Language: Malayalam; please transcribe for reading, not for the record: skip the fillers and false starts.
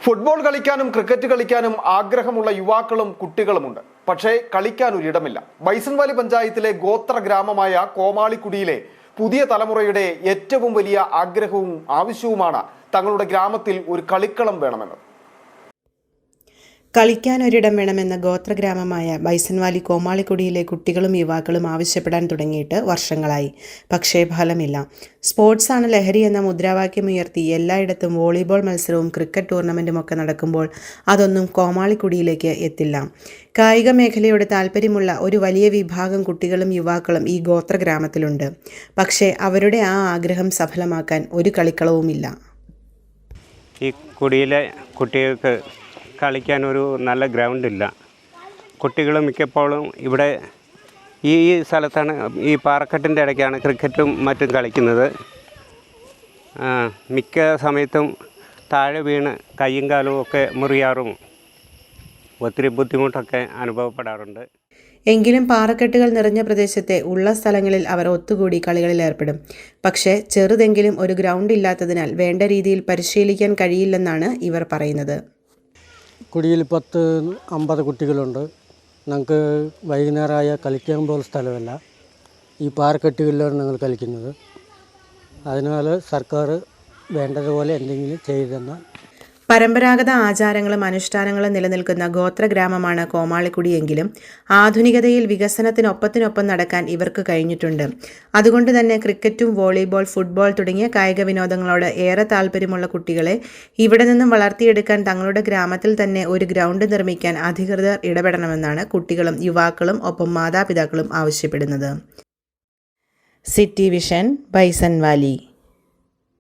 ഫുട്ബോൾ കളിക്കാനും ക്രിക്കറ്റ് കളിക്കാനും ആഗ്രഹമുള്ള യുവാക്കളും കുട്ടികളുമുണ്ട്. പക്ഷേ കളിക്കാൻ ഒരിടമില്ല. ബൈസൺവാലി പഞ്ചായത്തിലെ ഗോത്ര ഗ്രാമമായ കോമാളിക്കുടിയിലെ പുതിയ തലമുറയുടെ ഏറ്റവും വലിയ ആഗ്രഹവും ആവശ്യവുമാണ് തങ്ങളുടെ ഗ്രാമത്തിൽ ഒരു കളിക്കളം വേണമെന്നത്. കളിക്കാനൊരിടം വേണമെന്ന ഗോത്രഗ്രാമമായ ബൈസൺവാലി കോമാളിക്കുടിയിലെ കുട്ടികളും യുവാക്കളും ആവശ്യപ്പെടാൻ തുടങ്ങിയിട്ട് വർഷങ്ങളായി. പക്ഷേ ഫലമില്ല. സ്പോർട്സാണ് ലഹരി എന്ന മുദ്രാവാക്യമുയർത്തി എല്ലായിടത്തും വോളിബോൾ മത്സരവും ക്രിക്കറ്റ് ടൂർണമെൻറ്റുമൊക്കെ നടക്കുമ്പോൾ അതൊന്നും കോമാളിക്കുടിയിലേക്ക് എത്തില്ല. കായിക മേഖലയോട് താല്പര്യമുള്ള ഒരു വലിയ വിഭാഗം കുട്ടികളും യുവാക്കളും ഈ ഗോത്രഗ്രാമത്തിലുണ്ട്. പക്ഷേ അവരുടെ ആ ആഗ്രഹം സഫലമാക്കാൻ ഒരു കളിക്കളവുമില്ല. ഈ കുടിയിലെ കുട്ടികൾക്ക് കളിക്കാനൊരു നല്ല ഗ്രൗണ്ടില്ല. കുട്ടികൾ മിക്കപ്പോഴും ഇവിടെ ഈ സ്ഥലത്താണ്, ഈ പാറക്കെട്ടിൻ്റെ ഇടയ്ക്കാണ് ക്രിക്കറ്റും മറ്റും കളിക്കുന്നത്. മിക്ക സമയത്തും താഴെ വീണ് കയ്യും കാലും ഒക്കെ മുറിയാറും ഒത്തിരി ബുദ്ധിമുട്ടൊക്കെ അനുഭവപ്പെടാറുണ്ട്. എങ്കിലും പാറക്കെട്ടുകൾ നിറഞ്ഞ പ്രദേശത്തെ ഉള്ള സ്ഥലങ്ങളിൽ അവർ ഒത്തുകൂടി കളികളിൽ ഏർപ്പെടും. പക്ഷേ ചെറുതെങ്കിലും ഒരു ഗ്രൗണ്ട് ഇല്ലാത്തതിനാൽ വേണ്ട രീതിയിൽ പരിശീലിക്കാൻ കഴിയില്ലെന്നാണ് ഇവർ പറയുന്നത്. കുടിയിൽ 10-50 കുട്ടികളുണ്ട്. ഞങ്ങൾക്ക് വൈകുന്നേരമായ കളിക്കാൻ പോലും സ്ഥലമല്ല. ഈ പാറക്കെട്ടുകളിലാണ് ഞങ്ങൾ കളിക്കുന്നത്. അതിനാൽ സർക്കാർ വേണ്ടതുപോലെ എന്തെങ്കിലും ചെയ്തെന്നാൽ. പരമ്പരാഗത ആചാരങ്ങളും അനുഷ്ഠാനങ്ങളും നിലനിൽക്കുന്ന ഗോത്രഗ്രാമമാണ് കോമാളിക്കുടിയെങ്കിലും ആധുനികതയിൽ വികസനത്തിനൊപ്പത്തിനൊപ്പം നടക്കാൻ ഇവർക്ക് കഴിഞ്ഞിട്ടുണ്ട്. അതുകൊണ്ട് തന്നെ ക്രിക്കറ്റും വോളിബോൾ, ഫുട്ബോൾ തുടങ്ങിയ കായിക വിനോദങ്ങളോട് ഏറെ താല്പര്യമുള്ള കുട്ടികളെ ഇവിടെ നിന്നും വളർത്തിയെടുക്കാൻ തങ്ങളുടെ ഗ്രാമത്തിൽ തന്നെ ഒരു ഗ്രൗണ്ട് നിർമ്മിക്കാൻ അധികൃതർ ഇടപെടണമെന്നാണ് കുട്ടികളും യുവാക്കളും ഒപ്പം മാതാപിതാക്കളും ആവശ്യപ്പെടുന്നത്. City vision, Bison Valley.